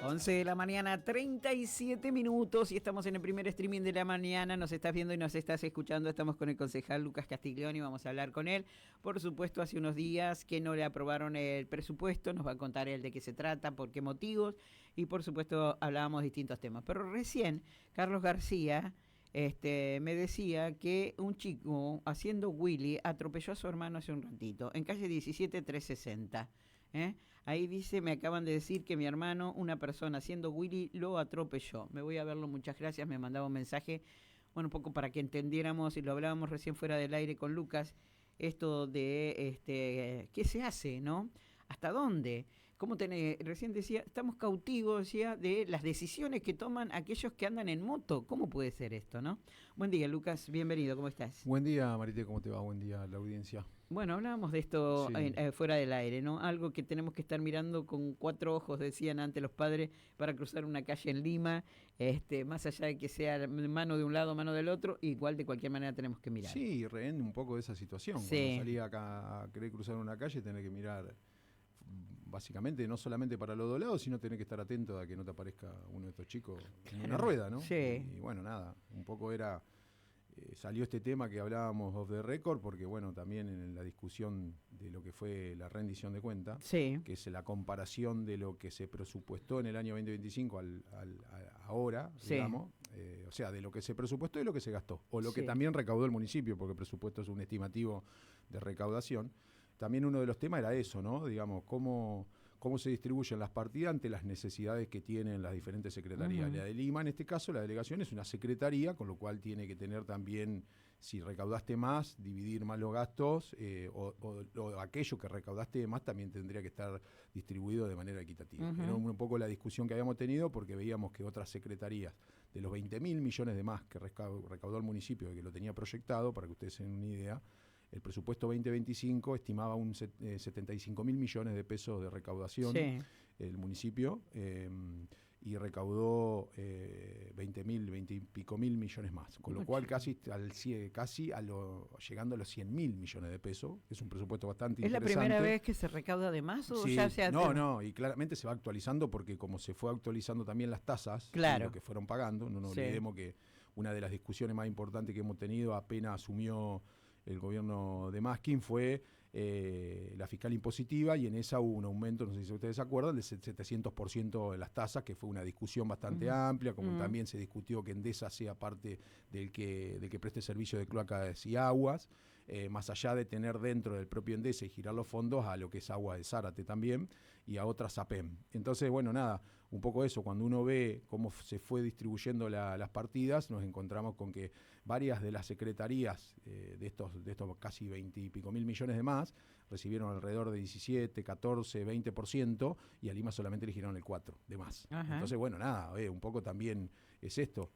11 de la mañana, 37 minutos, y estamos en el primer streaming de la mañana. Nos estás viendo y nos estás escuchando. Estamos con el concejal Lucas Castiglioni, vamos a hablar con él. Por supuesto, hace unos días que no le aprobaron el presupuesto, nos va a contar él de qué se trata, por qué motivos, y por supuesto hablábamos de distintos temas. Pero recién, Carlos García me decía que un chico haciendo Willy atropelló a su hermano hace un ratito, en calle 17-360. Ahí dice, me acaban de decir que mi hermano, una persona haciendo Willy, lo atropelló. Me voy a verlo, muchas gracias, me mandaba un mensaje, bueno, un poco para que entendiéramos, y lo hablábamos recién fuera del aire con Lucas, esto de qué se hace, ¿no? ¿Hasta dónde? Recién decía, estamos cautivos, decía, de las decisiones que toman aquellos que andan en moto. ¿Cómo puede ser esto, no? Buen día, Lucas, bienvenido, ¿cómo estás? Buen día, Marité, ¿cómo te va? Buen día a la audiencia. Bueno, hablábamos de esto fuera del aire, ¿no? Algo que tenemos que estar mirando con 4 ojos, decían antes los padres, para cruzar una calle en Lima, más allá de que sea mano de un lado, mano del otro, igual de cualquier manera tenemos que mirar. Sí, rehén un poco de esa situación. Sí. Cuando salí acá a querer cruzar una calle, tener que mirar, básicamente, no solamente para los dos lados, sino tener que estar atento a que no te aparezca uno de estos chicos en una rueda, ¿no? Sí. Y bueno, nada, un poco era... salió este tema que hablábamos off the record, porque bueno, también en la discusión de lo que fue la rendición de cuenta, sí, que es la comparación de lo que se presupuestó en el año 2025 ahora, sí, digamos, o sea, de lo que se presupuestó y lo que se gastó, o lo sí, que también recaudó el municipio, porque el presupuesto es un estimativo de recaudación. También uno de los temas era eso, ¿no? Digamos, cómo se distribuyen las partidas ante las necesidades que tienen las diferentes secretarías. La de Lima, en este caso, la delegación es una secretaría, con lo cual tiene que tener también, si recaudaste más, dividir más los gastos, o aquello que recaudaste más también tendría que estar distribuido de manera equitativa. Era un poco la discusión que habíamos tenido, porque veíamos que otras secretarías, de los 20.000 millones de más que recaudó el municipio, que lo tenía proyectado, para que ustedes se den una idea, el presupuesto 2025 estimaba 75.000 millones de pesos de recaudación, sí, el municipio, y recaudó 20 y pico mil millones más, con lo cual llegando a los 100.000 millones de pesos. Es un presupuesto bastante interesante. ¿Es la primera vez que se recauda de más o sí, ya se ha... No, y claramente se va actualizando, porque como se fue actualizando también las tasas, claro, lo que fueron pagando, no nos sí, olvidemos que una de las discusiones más importantes que hemos tenido apenas asumió el gobierno de Maskin fue la fiscal impositiva, y en esa hubo un aumento, no sé si ustedes se acuerdan, del 700% de las tasas, que fue una discusión bastante amplia, como también se discutió que Endesa sea parte del que preste servicio de cloacas y aguas, más allá de tener dentro del propio Endesa y girar los fondos a lo que es Agua de Zárate también, y a otras APEM. Entonces, bueno, nada, un poco eso, cuando uno ve cómo se fue distribuyendo las partidas, nos encontramos con que varias de las secretarías de estos casi 20 y pico mil millones de más, recibieron alrededor de 17, 14, 20%, y a Lima solamente le giraron el 4% de más. Ajá. Entonces, bueno, nada, un poco también es esto,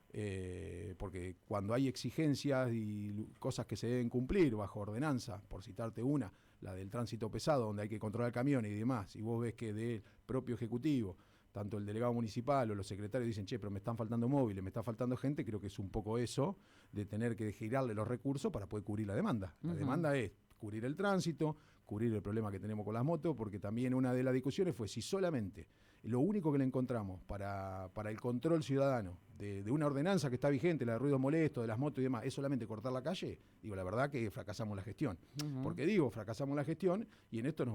porque cuando hay exigencias y cosas que se deben cumplir bajo ordenanza, por citarte una, la del tránsito pesado, donde hay que controlar camiones y demás, y vos ves que del propio Ejecutivo, tanto el delegado municipal o los secretarios dicen, che, pero me están faltando móviles, me está faltando gente, creo que es un poco eso, de tener que girarle los recursos para poder cubrir la demanda. La demanda es cubrir el tránsito, cubrir el problema que tenemos con las motos, porque también una de las discusiones fue si solamente lo único que le encontramos para el control ciudadano de una ordenanza que está vigente, la de ruido molesto, de las motos y demás, es solamente cortar la calle. Digo, la verdad que fracasamos la gestión. Porque fracasamos la gestión, y en esto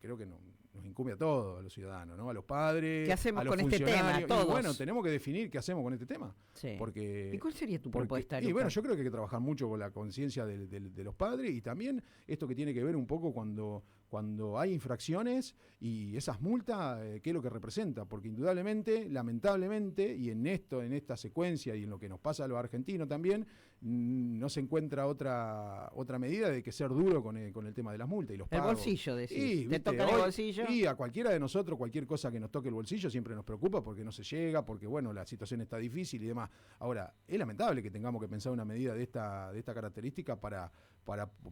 creo que nos incumbe a todos, a los ciudadanos, ¿no? A los padres, ¿qué hacemos a los con este tema? Todos. Y bueno, tenemos que definir qué hacemos con este tema. Sí. Porque, ¿y cuál sería tu propuesta, Y bueno, yo creo que hay que trabajar mucho con la conciencia de los padres, y también esto que tiene que ver un poco cuando hay infracciones y esas multas, qué es lo que representa, porque indudablemente, lamentablemente, y en esta secuencia y en lo que nos pasa a los argentinos también, no se encuentra otra medida de que ser duro con el tema de las multas y los pagos. El bolsillo, decís. ¿Te toca el bolsillo? Y a cualquiera de nosotros, cualquier cosa que nos toque el bolsillo siempre nos preocupa, porque no se llega, porque bueno, la situación está difícil y demás. Ahora, es lamentable que tengamos que pensar una medida de esta característica para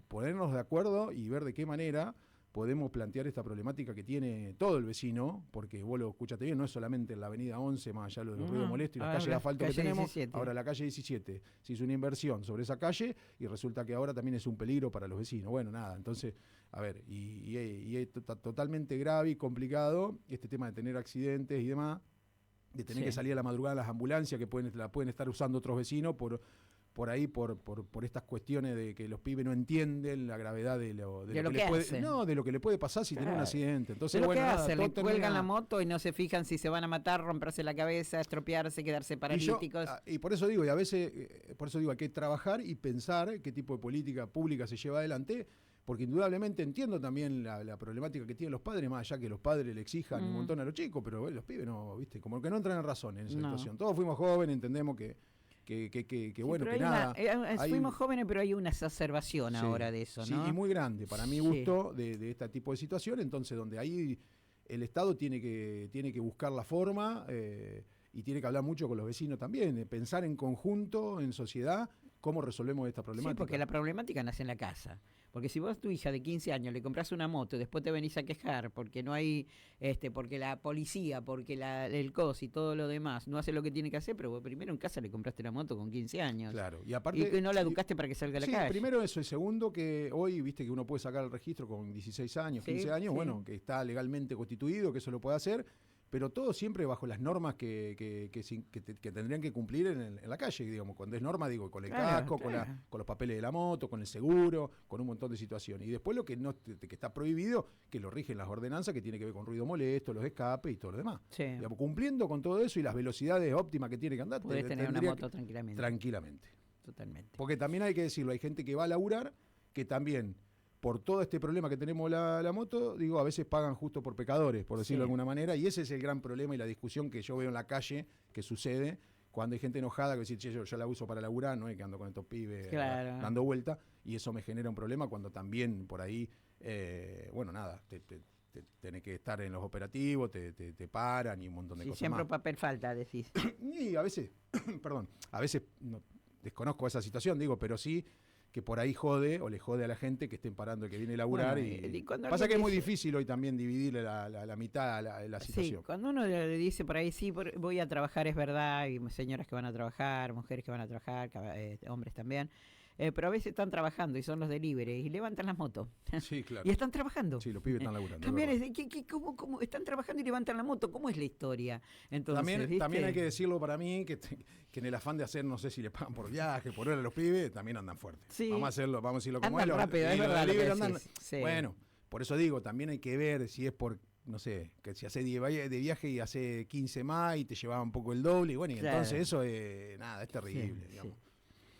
ponernos de acuerdo y ver de qué manera podemos plantear esta problemática que tiene todo el vecino, porque vos lo escuchaste bien, no es solamente en la avenida 11, más allá de los ruidos molestos y las calles de asfalto que tenemos, 17. Ahora la calle 17, se hizo una inversión sobre esa calle y resulta que ahora también es un peligro para los vecinos. Bueno, nada, entonces, a ver, y es totalmente grave y complicado este tema de tener accidentes y demás. de tener que salir a la madrugada las ambulancias que la pueden estar usando otros vecinos por estas cuestiones de que los pibes no entienden la gravedad de lo que le puede pasar si tiene un accidente. Entonces, le cuelgan la moto y no se fijan si se van a matar, romperse la cabeza, estropearse, quedarse paralíticos. Y por eso digo, y a veces, hay que trabajar y pensar qué tipo de política pública se lleva adelante, porque indudablemente entiendo también la problemática que tienen los padres, más allá que los padres le exijan un montón a los chicos, pero los pibes no, ¿viste? Como que no entran en razón en esa situación. Todos fuimos jóvenes, entendemos que bueno, que nada. Fuimos jóvenes, pero hay una exacerbación ahora de eso, ¿no? Sí, y muy grande, para mi gusto, de este tipo de situación, entonces donde ahí el Estado tiene que buscar la forma y tiene que hablar mucho con los vecinos también, pensar en conjunto, en sociedad, cómo resolvemos esta problemática. Sí, porque la problemática nace en la casa. Porque si vos a tu hija de 15 años le compras una moto y después te venís a quejar porque no hay, porque la policía, porque el COS y todo lo demás no hace lo que tiene que hacer, pero vos primero en casa le compraste la moto con 15 años. Claro, y aparte. Y que no la educaste para que salga a la calle. Primero eso, y segundo que hoy, viste que uno puede sacar el registro con 16 años, 15 años, bueno, que está legalmente constituido, que eso lo puede hacer. Pero todo siempre bajo las normas que tendrían que cumplir en la calle, digamos, cuando es norma, digo, con el casco, con los papeles de la moto, con el seguro, con un montón de situaciones. Y después lo que que está prohibido, que lo rigen las ordenanzas, que tiene que ver con ruido molesto, los escapes y todo lo demás. Sí. Digamos, cumpliendo con todo eso y las velocidades óptimas que tiene que andar. Podés tener una moto tranquilamente. Tranquilamente. Totalmente. Porque también hay que decirlo, hay gente que va a laburar, que también por todo este problema que tenemos la moto, digo, a veces pagan justo por pecadores, por decirlo de alguna manera, y ese es el gran problema y la discusión que yo veo en la calle que sucede cuando hay gente enojada que dice, che, yo la uso para laburar, no es que ando con estos pibes dando vuelta, y eso me genera un problema cuando también por ahí, tenés que estar en los operativos, te paran y un montón de cosas siempre más. Papel falta, decís. Y a veces, a veces desconozco esa situación, digo, pero sí que por ahí jode o le jode a la gente que estén parando el que viene a laburar. Y pasa que es muy difícil hoy también dividirle la mitad a la situación. Sí, cuando uno le dice por ahí, sí, voy a trabajar, es verdad, y señoras que van a trabajar, mujeres que van a trabajar, hombres también. Pero a veces están trabajando y son los delivery y levantan las motos. Sí, claro. Y están trabajando. Sí, los pibes están laburando. También ¿cómo están trabajando y levantan la moto? ¿Cómo es la historia? Entonces, también hay que decirlo para mí, que en el afán de hacer, no sé si le pagan por viaje, por hora a los pibes, también andan fuertes. Sí. Vamos a decirlo como andan es. Rápido, es verdad. Sí. Bueno, por eso digo, también hay que ver si es por, no sé, que si hace 10 de viaje y hace 15 más y te llevaba un poco el doble, y bueno, y entonces eso es terrible, digamos.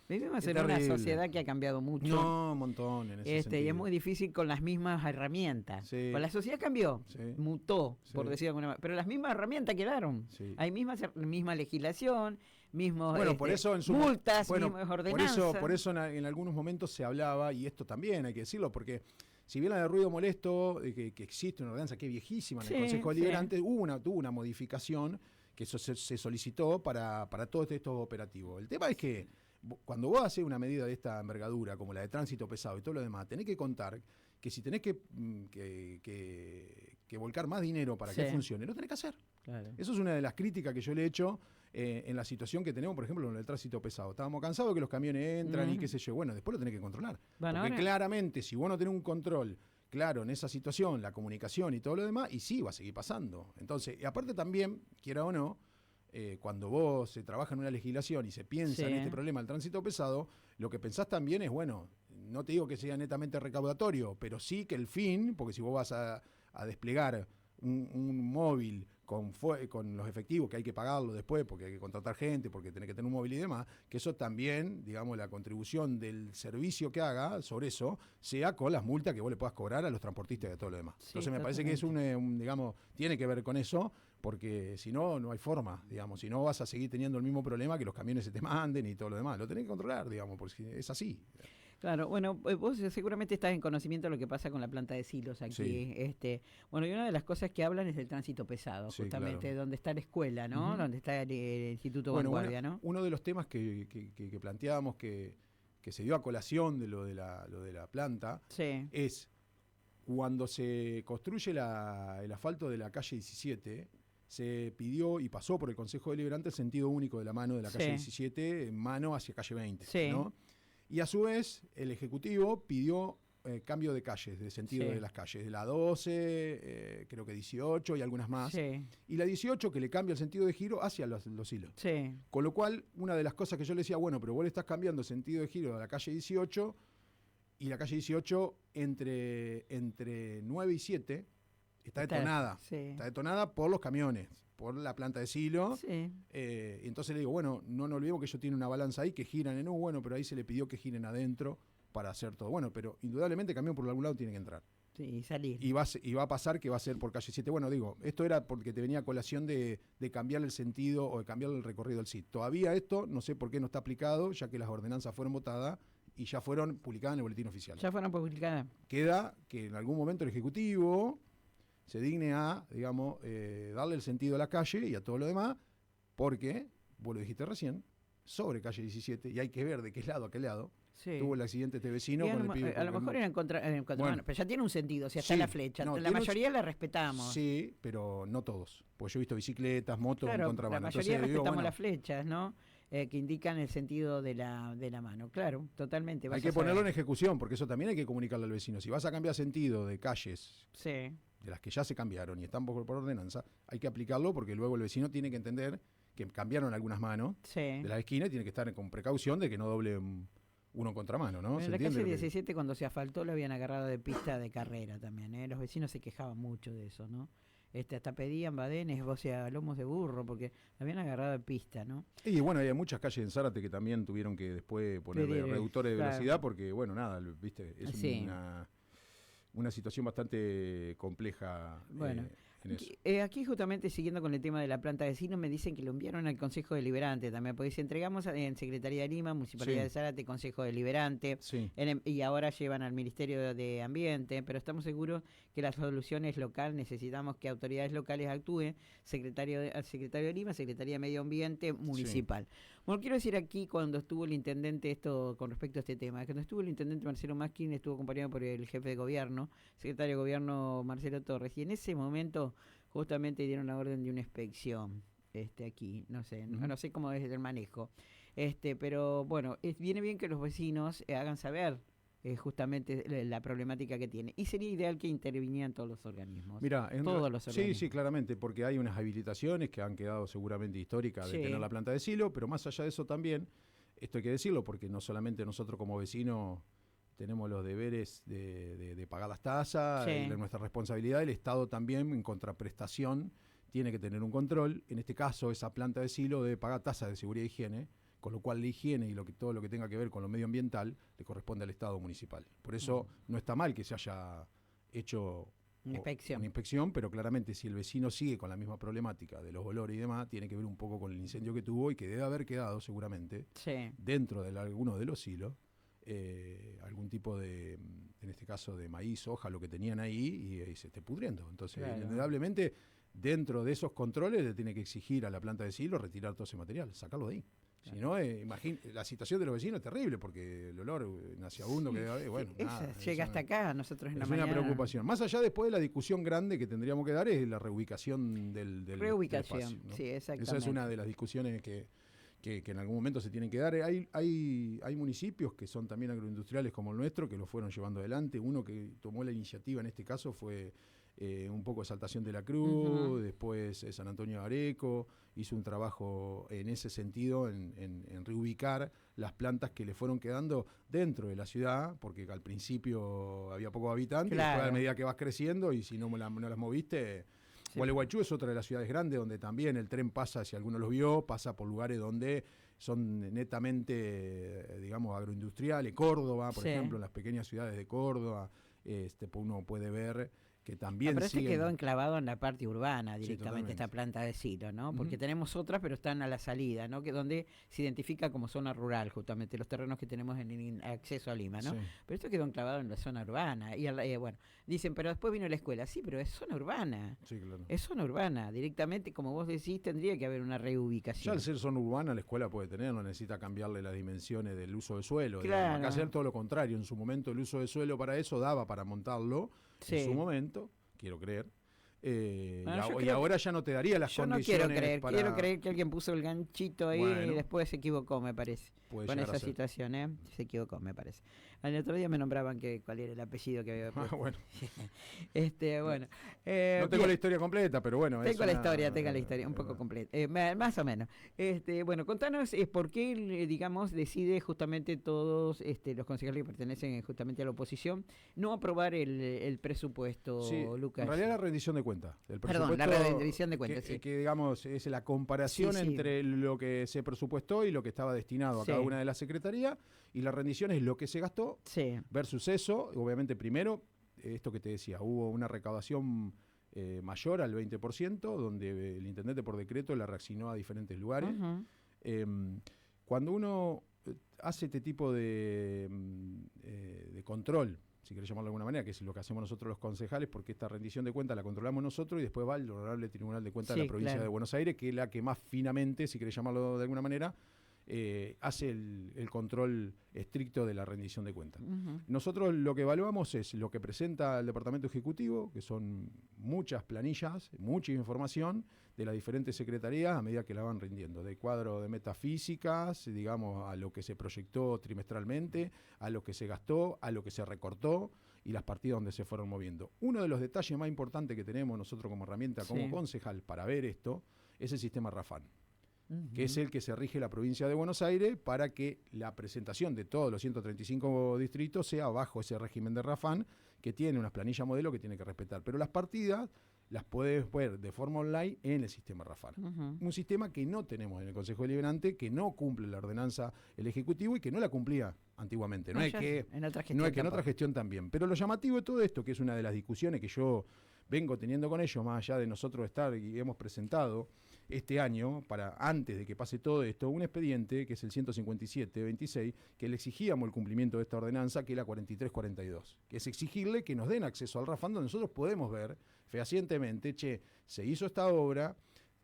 Vivimos en una sociedad que ha cambiado mucho. No, un montón en ese sentido. Y es muy difícil con las mismas herramientas. Sí. Pues la sociedad cambió, mutó, por decirlo de alguna manera, pero las mismas herramientas quedaron. Sí. Hay misma legislación, mismos por eso multas, mismas ordenanzas. Por eso en algunos momentos se hablaba, y esto también hay que decirlo, porque si bien la de ruido molesto, que existe una ordenanza que es viejísima en el Consejo Deliberante, tuvo una modificación que eso se solicitó para todos estos operativos. El tema es que cuando vos haces una medida de esta envergadura, como la de tránsito pesado y todo lo demás, tenés que contar que si tenés que volcar más dinero para que funcione, lo tenés que hacer. Claro. Eso es una de las críticas que yo le he hecho en la situación que tenemos, por ejemplo, en el tránsito pesado. Estábamos cansados de que los camiones entran y qué sé yo. Bueno, después lo tenés que controlar. Bueno, porque claramente, si vos no tenés un control claro en esa situación, la comunicación y todo lo demás, y sí, va a seguir pasando. Entonces, y aparte también, quiera o no, cuando vos se trabaja en una legislación y se piensa en este problema del tránsito pesado, lo que pensás también es, bueno, no te digo que sea netamente recaudatorio, pero sí que el fin, porque si vos vas a desplegar un móvil con los efectivos que hay que pagarlo después, porque hay que contratar gente, porque tenés que tener un móvil y demás, que eso también, digamos, la contribución del servicio que haga sobre eso, sea con las multas que vos le puedas cobrar a los transportistas y a todo lo demás. Entonces me parece que es digamos, tiene que ver con eso, porque si no, no hay forma, digamos, si no vas a seguir teniendo el mismo problema que los camiones se te manden y todo lo demás, lo tenés que controlar, digamos, porque es así. Claro, bueno, vos seguramente estás en conocimiento de lo que pasa con la planta de silos aquí. Sí. Bueno, y una de las cosas que hablan es del tránsito pesado, justamente, donde está la escuela, ¿no? Donde está el Instituto Vanguardia, ¿no? Uno de los temas que planteábamos que se dio a colación de lo de la planta es cuando se construye el asfalto de la calle 17, se pidió y pasó por el Consejo Deliberante el sentido único de la mano de la calle 17 en mano hacia calle 20, ¿no? Y a su vez, el Ejecutivo pidió cambio de calles, de sentido Sí. de las calles, de la 12, creo que 18 y algunas más. Sí, Y la 18 que le cambia el sentido de giro hacia los hilos. sí. Con lo cual, una de las cosas que yo le decía, bueno, pero vos le estás cambiando el sentido de giro a la calle 18 y la calle 18 entre 9 y 7 está detonada. Sí. Está detonada por los camiones, por la planta de silo. Sí. Y entonces le digo, bueno, no nos olvidemos que ellos tienen una balanza ahí que giran en U, bueno, pero ahí se le pidió que giren adentro para hacer todo. Bueno, pero indudablemente el camión por algún lado tiene que entrar. Sí, salir. Y va a pasar que va a ser por calle 7. Bueno, digo, esto era porque te venía a colación de cambiar el sentido o de cambiar el recorrido del sitio. Todavía esto no sé por qué no está aplicado, ya que las ordenanzas fueron votadas y ya fueron publicadas en el boletín oficial. Ya fueron publicadas. Queda que en algún momento el Ejecutivo se digne a, digamos, darle el sentido a la calle y a todo lo demás, porque, vos lo dijiste recién, sobre calle 17, y hay que ver de qué lado a qué lado, Sí. tuvo el accidente este vecino Y con el pibe. a lo mejor era en contramano, Bueno. pero ya tiene un sentido, o sea, está Sí, la flecha. no, La tiene un- mayoría la respetamos. Sí, pero no todos. Pues yo he visto bicicletas, motos en Claro, la contramano. mayoría Entonces, digo, respetamos bueno, las flechas, ¿no? Que indican el sentido de la mano. Claro, totalmente. vas hay que a saber. ponerlo en ejecución, porque eso también hay que comunicarle al vecino. Si vas a cambiar sentido de calles, Sí, de las que ya se cambiaron y están por ordenanza, hay que aplicarlo porque luego el vecino tiene que entender que cambiaron algunas manos sí. de la esquina y tiene que estar con precaución de que no doble uno en contramano, ¿no? En ¿Se la entiende calle lo que- 17, cuando se asfaltó, lo habían agarrado de pista de carrera también, ¿eh? Los vecinos se quejaban mucho de eso, ¿no? Hasta pedían badenes, o sea, lomos de burro, porque lo habían agarrado de pista, ¿no? Y bueno, hay muchas calles en Zárate que también tuvieron que después ponerle Pedir, reductores de claro. velocidad porque, bueno, nada, viste, es Sí. una situación bastante compleja Bueno, en eso. aquí justamente siguiendo con el tema de la planta de Sino, me dicen que lo enviaron al Consejo Deliberante también, porque si entregamos en Secretaría de Lima, Municipalidad Sí. de Zárate, Consejo Deliberante, Sí. y ahora llevan al Ministerio de Ambiente, pero estamos seguros que la solución es local, necesitamos que autoridades locales actúen, secretario de Lima, Secretaría de Medio Ambiente, municipal. Bueno, quiero decir aquí, cuando estuvo el intendente, esto con respecto a este tema, cuando estuvo el intendente Marcelo Maskin, estuvo acompañado por el jefe de gobierno, secretario de gobierno Marcelo Torres, y en ese momento justamente dieron la orden de una inspección aquí, no sé, no sé cómo es el manejo, pero bueno, viene bien que los vecinos hagan saber justamente la problemática que tiene, y sería ideal que intervinieran todos los organismos. Mira, Todos los sí, organismos. sí, claramente, porque hay unas habilitaciones que han quedado seguramente históricas de Sí. tener la planta de silo, pero más allá de eso también, esto hay que decirlo, porque no solamente nosotros como vecinos tenemos los deberes de pagar las tasas, Sí. y de nuestra responsabilidad, el Estado también en contraprestación tiene que tener un control. En este caso, esa planta de silo debe pagar tasas de seguridad e higiene, con lo cual la higiene y todo lo que tenga que ver con lo medioambiental le corresponde al Estado municipal. Por eso no está mal que se haya hecho Una inspección. una inspección, pero claramente si el vecino sigue con la misma problemática de los olores y demás, tiene que ver un poco con el incendio que tuvo y que debe haber quedado seguramente Sí. dentro de alguno de los hilos algún tipo de, en este caso de maíz, hoja, lo que tenían ahí y se esté pudriendo. Entonces, Claro. indudablemente, dentro de esos controles le tiene que exigir a la planta de silo retirar todo ese material, sacarlo de ahí. Si no, la situación de los vecinos es terrible porque el olor nauseabundo que debe haber, bueno, nada, Llega hasta acá, nosotros en la es una mañana. preocupación. Más allá después de la discusión grande que tendríamos que dar es la reubicación del Reubicación, espacio, ¿no? sí, exactamente. Esa es una de las discusiones que en algún momento se tienen que dar. Hay municipios que son también agroindustriales como el nuestro que lo fueron llevando adelante. Uno que tomó la iniciativa en este caso fue un poco de Saltación de la Cruz, después San Antonio de Areco, hizo un trabajo en ese sentido, en reubicar las plantas que le fueron quedando dentro de la ciudad, porque al principio había pocos habitantes, Claro. después a medida que vas creciendo y si no las moviste... Sí. Gualeguaychú es otra de las ciudades grandes donde también el tren pasa, si alguno los vio, pasa por lugares donde son netamente, digamos, agroindustriales. Córdoba, por Sí. ejemplo, en las pequeñas ciudades de Córdoba, uno puede ver que también Pero siguen... quedó enclavado en la parte urbana directamente, totalmente. esta planta de silo, ¿no? Porque Ujú. tenemos otras, pero están a la salida, ¿no? Que donde se identifica como zona rural, justamente, los terrenos que tenemos en el acceso a Lima, ¿no? Sí. Pero esto quedó enclavado en la zona urbana. Y bueno, dicen, pero después vino la escuela. Sí, pero es zona urbana. Sí, claro. Es zona urbana. Directamente, como vos decís, tendría que haber una Ya reubicación. al ser zona urbana, la escuela puede tener, no necesita cambiarle las dimensiones del uso del suelo. Claro. Digamos. Acá hacer todo lo contrario. En su momento el uso del suelo para eso daba para montarlo, Sí. en su momento, quiero creer. Y ahora ya no te daría las condiciones. Yo no quiero creer que alguien puso el ganchito ahí y después se equivocó, me parece. Con esa situación, se equivocó, me parece. El otro día me nombraban cuál era el apellido que había puesto. Bueno. Bueno. No tengo la historia completa, pero bueno. Tengo la historia, un poco completa, más o menos. Bueno, contanos por qué, digamos, decide justamente todos los concejales que pertenecen justamente a la oposición no aprobar el presupuesto, sí, Lucas. En realidad la rendición de cuentas. Perdón, la rendición de cuentas, sí. Que digamos, es la comparación entre lo que se presupuestó y lo que estaba destinado a cada una de las secretarías, y la rendición es lo que se gastó versus eso. Obviamente, primero, esto que te decía, hubo una recaudación mayor al 20%, donde el intendente por decreto la reasignó a diferentes lugares. Cuando uno hace este tipo de control, si querés llamarlo de alguna manera, que es lo que hacemos nosotros los concejales, porque esta rendición de cuentas la controlamos nosotros y después va al Honorable Tribunal de Cuentas de la provincia de Buenos Aires, que es la que más finamente, si querés llamarlo de alguna manera, hace el control estricto de la rendición de cuentas. Nosotros lo que evaluamos es lo que presenta el Departamento Ejecutivo, que son muchas planillas, mucha información de las diferentes secretarías a medida que la van rindiendo, de cuadro de metafísicas, digamos, a lo que se proyectó trimestralmente, a lo que se gastó, a lo que se recortó y las partidas donde se fueron moviendo. Uno de los detalles más importantes que tenemos nosotros como herramienta, como concejal, para ver esto, es el sistema RAFAN, que es el que se rige la provincia de Buenos Aires para que la presentación de todos los 135 distritos sea bajo ese régimen de RAFAN, que tiene unas planillas modelo que tiene que respetar. Pero las partidas las puedes ver de forma online en el sistema RAFAN. Un sistema que no tenemos en el Consejo Deliberante, que no cumple la ordenanza el Ejecutivo y que no la cumplía antiguamente. No es que en otra gestión también. Pero lo llamativo de todo esto, que es una de las discusiones que yo vengo teniendo con ellos, más allá de nosotros estar y hemos presentado este año, para antes de que pase todo esto, un expediente que es el 157-26, que le exigíamos el cumplimiento de esta ordenanza, que es la 4342, que es exigirle que nos den acceso al RAFAN, donde nosotros podemos ver fehacientemente, se hizo esta obra,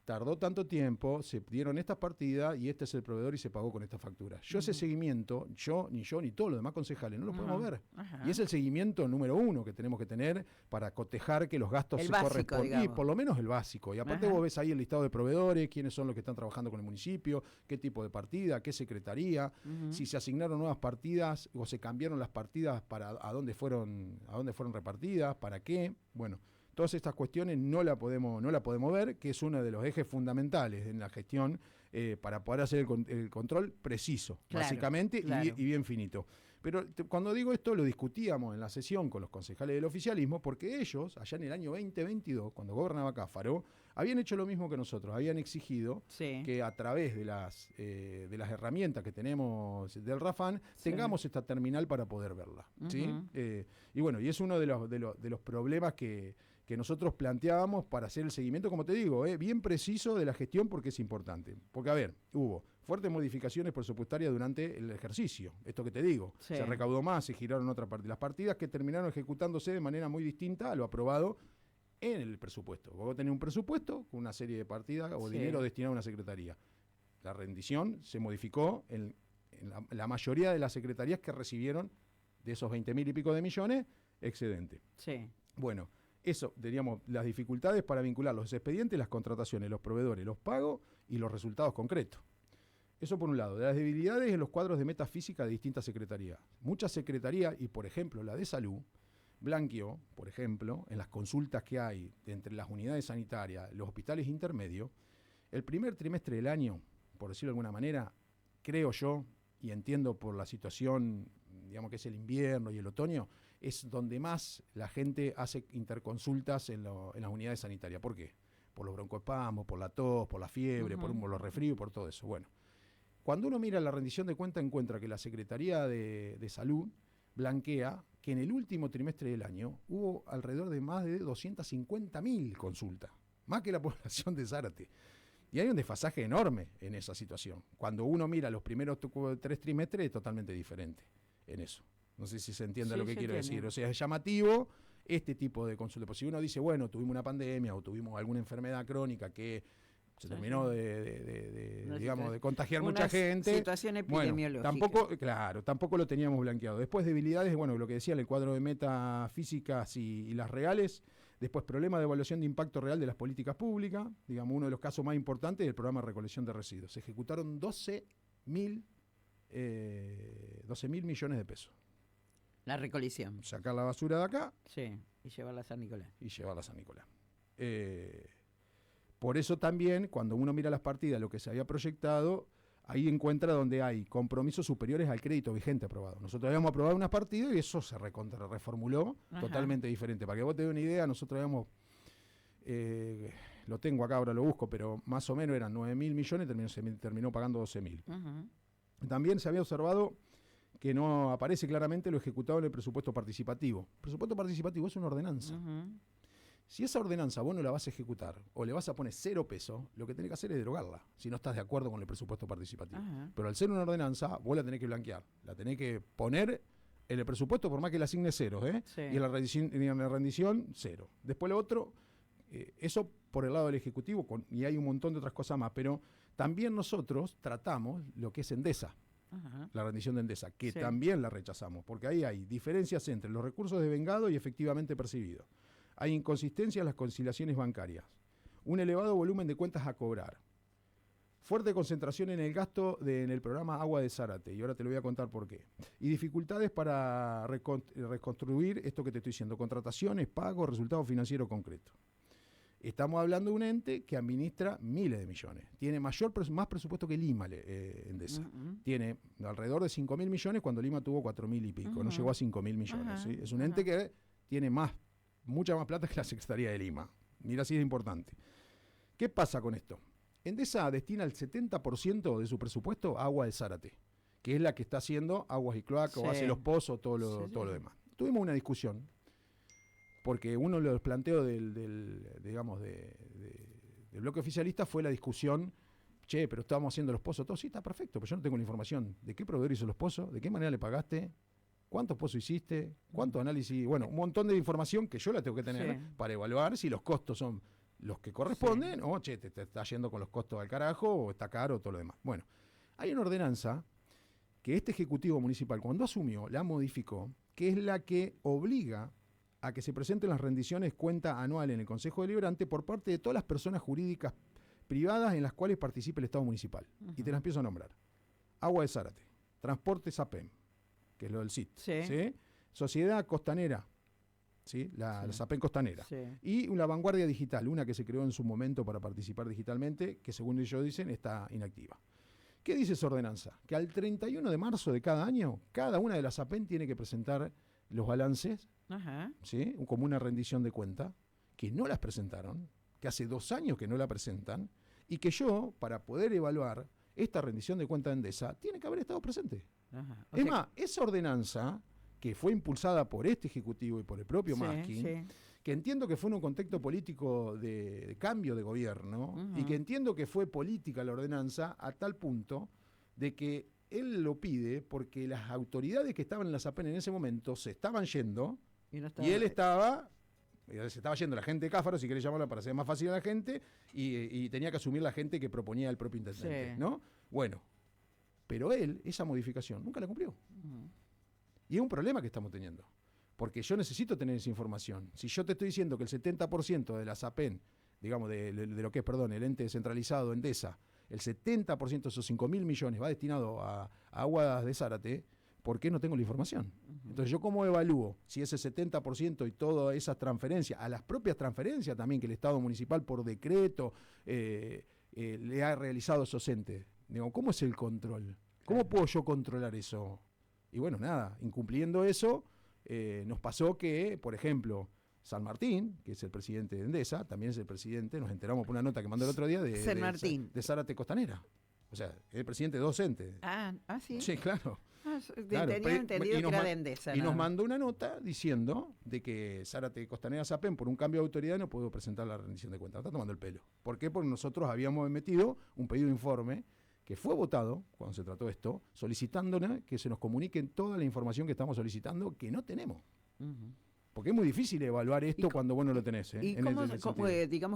tardó tanto tiempo, se dieron estas partidas y este es el proveedor y se pagó con esta factura. Ese seguimiento, ni yo ni todos los demás concejales no lo podemos ver. Y es el seguimiento número 1 que tenemos que tener para cotejar que los gastos se correspondan. Y por lo menos el básico. Y aparte vos ves ahí el listado de proveedores, quiénes son los que están trabajando con el municipio, qué tipo de partida, qué secretaría, si se asignaron nuevas partidas o se cambiaron las partidas para a dónde fueron repartidas, para qué. Bueno, todas estas cuestiones no la podemos ver, que es uno de los ejes fundamentales en la gestión para poder hacer el control preciso, básicamente, y bien finito. Pero cuando digo esto, lo discutíamos en la sesión con los concejales del oficialismo, porque ellos, allá en el año 2022, cuando gobernaba Cáfaro, habían hecho lo mismo que nosotros, habían exigido que a través de las herramientas que tenemos del RAFAN, tengamos esta terminal para poder verla. ¿Sí? Y bueno, y es uno de los problemas que nosotros planteábamos para hacer el seguimiento, como te digo, bien preciso de la gestión, porque es importante. Porque, a ver, hubo fuertes modificaciones presupuestarias durante el ejercicio, esto que te digo. Se recaudó más, se giraron otra parte. Las partidas que terminaron ejecutándose de manera muy distinta a lo aprobado en el presupuesto. Vos tenés un presupuesto con una serie de partidas o dinero destinado a una secretaría. La rendición se modificó en la mayoría de las secretarías que recibieron de esos 20.000 y pico de millones excedente. Bueno, eso, teníamos las dificultades para vincular los expedientes, las contrataciones, los proveedores, los pagos y los resultados concretos. Eso por un lado. De las debilidades en los cuadros de metafísica de distintas secretarías. Muchas secretarías, y por ejemplo la de salud, blanqueó, por ejemplo, en las consultas que hay entre las unidades sanitarias, los hospitales intermedios, el primer trimestre del año, por decirlo de alguna manera, creo yo, y entiendo por la situación, digamos que es el invierno y el otoño, es donde más la gente hace interconsultas en las unidades sanitarias. ¿Por qué? Por los broncoespasmos, por la tos, por la fiebre, por los resfríos, por todo eso. Bueno, cuando uno mira la rendición de cuenta, encuentra que la Secretaría de Salud blanquea que en el último trimestre del año hubo alrededor de más de 250.000 consultas, más que la población de Zárate. Y hay un desfasaje enorme en esa situación. Cuando uno mira los primeros 3 trimestres, es totalmente diferente en eso. No sé si se entiende lo que quiero decir. O sea, es llamativo este tipo de consulta. Pues si uno dice, bueno, tuvimos una pandemia o tuvimos alguna enfermedad crónica que se terminó de contagiar mucha gente. Situación epidemiológica. Bueno, tampoco lo teníamos blanqueado. Después debilidades, bueno, lo que decía el cuadro de metafísicas y las reales, Después, problema de evaluación de impacto real de las políticas públicas. Digamos, uno de los casos más importantes es el programa de recolección de residuos. Se ejecutaron 12.000 millones de pesos. La recolección. Sacar la basura de acá. Sí, y llevarla a San Nicolás. Por eso también, cuando uno mira las partidas, lo que se había proyectado, ahí encuentra donde hay compromisos superiores al crédito vigente aprobado. Nosotros habíamos aprobado unas partidas y eso se reformuló totalmente diferente. Para que vos te des una idea, nosotros habíamos, lo tengo acá, ahora lo busco, pero más o menos eran 9.000 millones, se terminó pagando 12.000. También se había observado que no aparece claramente lo ejecutado en el presupuesto participativo. El presupuesto participativo es una ordenanza. Si esa ordenanza vos no la vas a ejecutar o le vas a poner 0 pesos, lo que tenés que hacer es derogarla, si no estás de acuerdo con el presupuesto participativo. Pero al ser una ordenanza, vos la tenés que blanquear, la tenés que poner en el presupuesto por más que le asigne 0, sí. Y en la rendición 0. Después lo otro, eso por el lado del Ejecutivo, y hay un montón de otras cosas más, pero también nosotros tratamos lo que es Endesa. La rendición de Endesa, que también la rechazamos, porque ahí hay diferencias entre los recursos devengado y efectivamente percibidos. Hay inconsistencia en las conciliaciones bancarias, un elevado volumen de cuentas a cobrar, fuerte concentración en el gasto en el programa Agua de Zárate, y ahora te lo voy a contar por qué, y dificultades para reconstruir esto que te estoy diciendo, contrataciones, pagos, resultados financieros concretos. Estamos hablando de un ente que administra miles de millones, tiene más presupuesto que Lima, Endesa. Tiene alrededor de 5.000 millones cuando Lima tuvo 4.000 y pico, no llegó a 5.000 millones. ¿Sí? Es un ente que tiene mucha más plata que la Secretaría de Lima. Mira si es importante. ¿Qué pasa con esto? Endesa destina el 70% de su presupuesto a Agua de Zárate, que es la que está haciendo aguas y cloacas, o hace los pozos, todo lo demás. Tuvimos una discusión, porque uno de los planteos del bloque oficialista fue la discusión, pero estábamos haciendo los pozos, todo sí, está perfecto, pero yo no tengo la información de qué proveedor hizo los pozos, de qué manera le pagaste, cuántos pozos hiciste, cuánto análisis, bueno, un montón de información que yo la tengo que tener para evaluar si los costos son los que corresponden o, te está yendo con los costos al carajo o está caro, todo lo demás. Bueno, hay una ordenanza que este Ejecutivo Municipal, cuando asumió, la modificó, que es la que obliga a que se presenten las rendiciones cuenta anual en el Consejo Deliberante por parte de todas las personas jurídicas privadas en las cuales participe el Estado Municipal. Y te las empiezo a nombrar. Agua de Zárate, Transporte SAPEM, que es lo del CIT, ¿sí? Sociedad Costanera, ¿sí? La SAPEM Costanera, y una Vanguardia Digital, una que se creó en su momento para participar digitalmente, que según ellos dicen está inactiva. ¿Qué dice esa ordenanza? Que al 31 de marzo de cada año, cada una de las SAPEM tiene que presentar los balances, ¿sí? Como una rendición de cuenta, que no las presentaron, que hace 2 años que no la presentan, y que yo, para poder evaluar esta rendición de cuenta de Endesa, tiene que haber estado presente. Es más, esa ordenanza, que fue impulsada por este Ejecutivo y por el propio Maskin, que entiendo que fue en un contexto político de cambio de gobierno, y que entiendo que fue política la ordenanza a tal punto de que él lo pide porque las autoridades que estaban en la SAPEN en ese momento se estaban yendo, y él se estaba yendo la gente de Cáfaro, si querés llamarla para hacer más fácil a la gente, y tenía que asumir la gente que proponía el propio intendente, ¿no? Bueno, pero él, esa modificación, nunca la cumplió. Y es un problema que estamos teniendo, porque yo necesito tener esa información. Si yo te estoy diciendo que el 70% de la SAPEN, digamos, de lo que es, el ente descentralizado Endesa, el 70% de esos 5.000 millones va destinado a Aguas de Zárate, ¿por qué no tengo la información? Entonces, ¿yo cómo evalúo si ese 70% y todas esas transferencias, a las propias transferencias también que el Estado municipal por decreto le ha realizado a esos entes? Digo, ¿cómo es el control? ¿Cómo puedo yo controlar eso? Y bueno, nada, incumpliendo eso, nos pasó que, por ejemplo, San Martín, que es el presidente de Endesa, también es el presidente, nos enteramos por una nota que mandó el otro día de Zárate Costanera. O sea, es el presidente docente. ¿Sí? Sí, claro. Tenía entendido que era de Endesa. Y nos mandó una nota diciendo de que Zárate Costanera SAPEM, por un cambio de autoridad, no pudo presentar la rendición de cuentas. Está tomando el pelo. ¿Por qué? Porque nosotros habíamos emitido un pedido de informe que fue votado, cuando se trató esto, solicitándonos que se nos comuniquen toda la información que estamos solicitando, que no tenemos. Porque es muy difícil evaluar esto cuando vos no lo tenés. ¿Y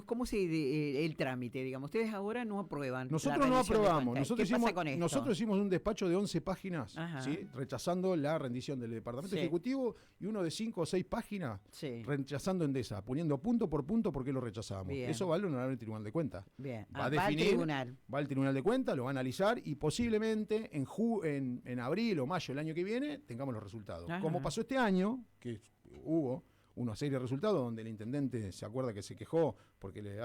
cómo se el trámite? Digamos, ustedes ahora no aprueban. Nosotros no aprobamos. Nosotros hicimos un despacho de 11 páginas, ¿sí? Rechazando la rendición del Departamento Ejecutivo, y uno de 5 o 6 páginas rechazando Endesa, poniendo punto por punto por qué lo rechazábamos. Bien. Eso va al Honorable Tribunal de Cuentas. Bien. Va a definir, va al Tribunal de Cuentas, lo va a analizar y posiblemente en abril o mayo del año que viene tengamos los resultados. Ajá. Como pasó este año, que hubo una serie de resultados donde el intendente se acuerda que se quejó porque le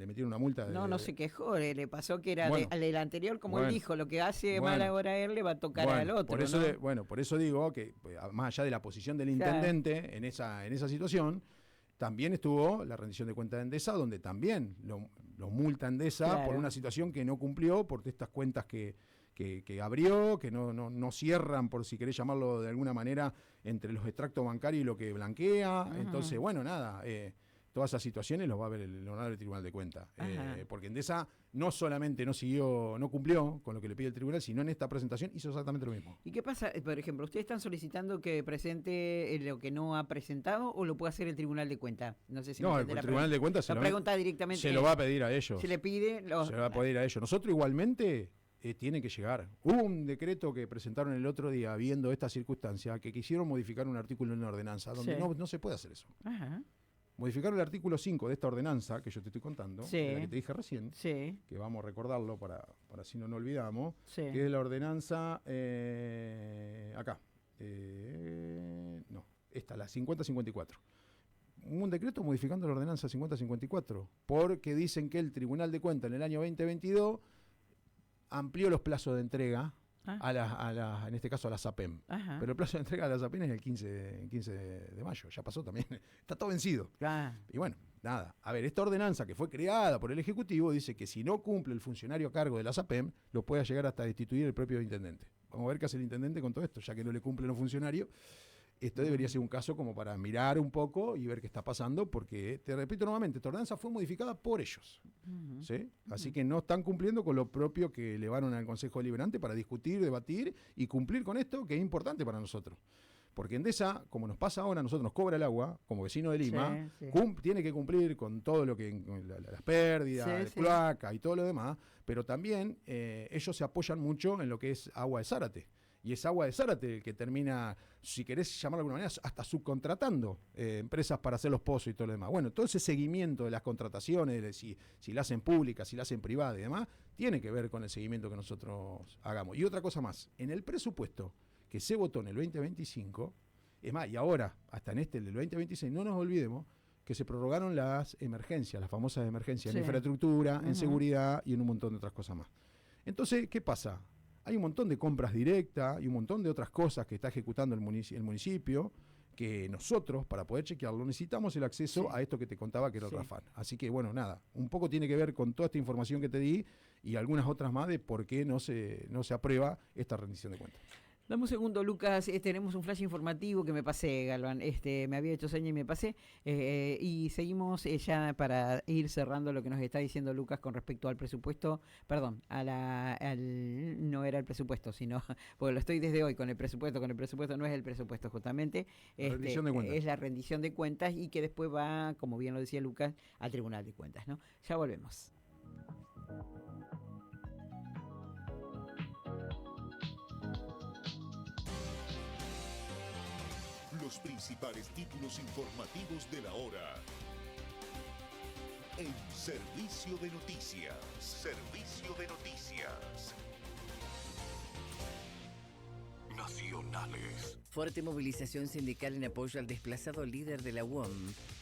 metieron una multa. No se quejó, le pasó que era del anterior, como él dijo, lo que hace mal ahora él le va a tocar al otro. Por eso, por eso digo que más allá de la posición del intendente en esa situación, también estuvo la rendición de cuentas de Endesa, donde también lo multa Endesa por una situación que no cumplió, por estas cuentas que abrió, que no cierran, por si querés llamarlo de alguna manera, entre los extractos bancarios y lo que blanquea. Entonces, todas esas situaciones los va a ver el Honorable Tribunal de Cuentas. Porque Endesa no solamente no cumplió con lo que le pide el tribunal, sino en esta presentación hizo exactamente lo mismo. ¿Y qué pasa? Por ejemplo, ¿ustedes están solicitando que presente lo que no ha presentado o lo puede hacer el Tribunal de Cuentas? No sé si el Tribunal de Cuentas se lo va a pedir a ellos. Se le pide. Se lo va a pedir a ellos. Nosotros igualmente tiene que llegar. Hubo un decreto que presentaron el otro día, viendo esta circunstancia, que quisieron modificar un artículo en una ordenanza, donde no se puede hacer eso. Ajá. Modificaron el artículo 5 de esta ordenanza, que yo te estoy contando, de la que te dije recién, que vamos a recordarlo para si no nos olvidamos, que es la ordenanza, acá, la 5054. Un decreto modificando la ordenanza 5054, porque dicen que el Tribunal de Cuentas en el año 2022 amplió los plazos de entrega en este caso a la SAPEM. Ajá. Pero el plazo de entrega a la SAPEM es el 15 de mayo, ya pasó también, está todo vencido. Y bueno, nada, a ver, esta ordenanza que fue creada por el Ejecutivo dice que si no cumple el funcionario a cargo de la SAPEM, lo puede llegar hasta destituir el propio intendente. Vamos a ver qué hace el intendente con todo esto, ya que no le cumplen los funcionarios. Esto debería ser un caso como para mirar un poco y ver qué está pasando, porque, te repito nuevamente, esta ordenanza fue modificada por ellos. ¿Sí? Así que no están cumpliendo con lo propio que elevaron al Consejo Deliberante para discutir, debatir y cumplir con esto, que es importante para nosotros. Porque Endesa, como nos pasa ahora, a nosotros nos cobra el agua, como vecino de Lima, tiene que cumplir con todo lo que, las pérdidas, el cloaca y todo lo demás, pero también ellos se apoyan mucho en lo que es agua de Zárate. Y es agua de Zárate el que termina, si querés llamarlo de alguna manera, hasta subcontratando empresas para hacer los pozos y todo lo demás. Bueno, todo ese seguimiento de las contrataciones, de si la hacen públicas, si la hacen privada y demás, tiene que ver con el seguimiento que nosotros hagamos. Y otra cosa más, en el presupuesto que se votó en el 2025, es más, y ahora, hasta en el 2026, no nos olvidemos que se prorrogaron las emergencias, las famosas emergencias en infraestructura, en seguridad y en un montón de otras cosas más. Entonces, ¿qué pasa? Hay un montón de compras directas y un montón de otras cosas que está ejecutando el municipio, que nosotros, para poder chequearlo, necesitamos el acceso a esto que te contaba, que era el RAFAN. Así que, bueno, nada, un poco tiene que ver con toda esta información que te di y algunas otras más de por qué no se aprueba esta rendición de cuentas. Dame un segundo, Lucas, tenemos un flash informativo que me pasé, Galván, me había hecho seña y me pasé, y seguimos ya para ir cerrando lo que nos está diciendo Lucas con respecto al presupuesto, perdón, no era el presupuesto, sino, porque lo estoy desde hoy con el presupuesto no es el presupuesto justamente, rendición de cuentas. Es la rendición de cuentas y que después va, como bien lo decía Lucas, al Tribunal de Cuentas, ¿no? Ya volvemos. Los principales títulos informativos de la hora. En Servicio de Noticias. Servicio de Noticias. Nacionales. Fuerte movilización sindical en apoyo al desplazado líder de la UOM,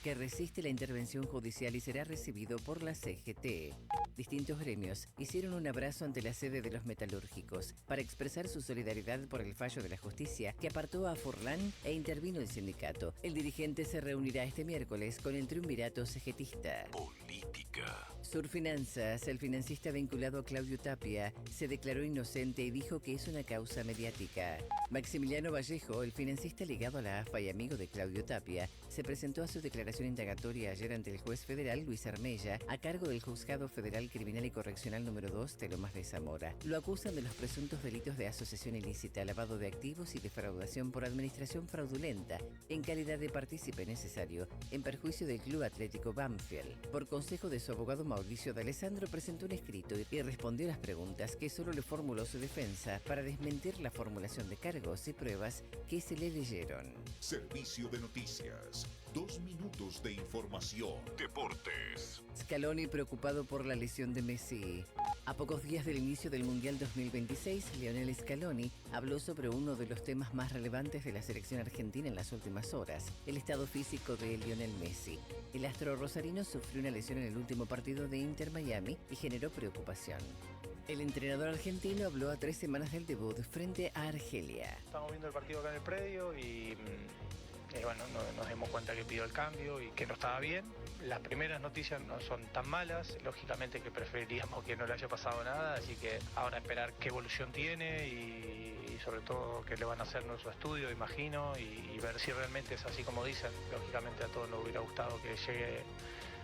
que resiste la intervención judicial y será recibido por la CGT. Distintos gremios hicieron un abrazo ante la sede de los metalúrgicos para expresar su solidaridad por el fallo de la justicia que apartó a Forlán e intervino el sindicato. El dirigente se reunirá este miércoles con el triunvirato CGTista. Política. Surfinanzas, el financista vinculado a Claudio Tapia, se declaró inocente y dijo que es una causa mediática. Maximiliano Vallejo, el financista ligado a la AFA y amigo de Claudio Tapia, se presentó a su declaración indagatoria ayer ante el juez federal Luis Armella, a cargo del Juzgado Federal Criminal y Correccional número 2 de Lomas de Zamora. Lo acusan de los presuntos delitos de asociación ilícita, lavado de activos y defraudación por administración fraudulenta, en calidad de partícipe necesario, en perjuicio del Club Atlético Banfield. Por consejo de su abogado Mauricio de Alessandro, presentó un escrito y respondió las preguntas que solo le formuló su defensa para desmentir la formulación de cargos y pruebas que se le leyeron. Servicio de noticias. 2 minutos de información. Deportes. Scaloni preocupado por la lesión de Messi. A pocos días del inicio del Mundial 2026, Lionel Scaloni habló sobre uno de los temas más relevantes de la selección argentina en las últimas horas, el estado físico de Lionel Messi. El astro rosarino sufrió una lesión en el último partido de Inter Miami y generó preocupación. El entrenador argentino habló a 3 semanas del debut frente a Argelia. Estamos viendo el partido acá en el predio y bueno, nos dimos cuenta que pidió el cambio y que no estaba bien. Las primeras noticias no son tan malas, lógicamente que preferiríamos que no le haya pasado nada, así que ahora esperar qué evolución tiene y sobre todo que le van a hacer nuestro estudio, imagino, y ver si realmente es así como dicen. Lógicamente a todos nos hubiera gustado que llegue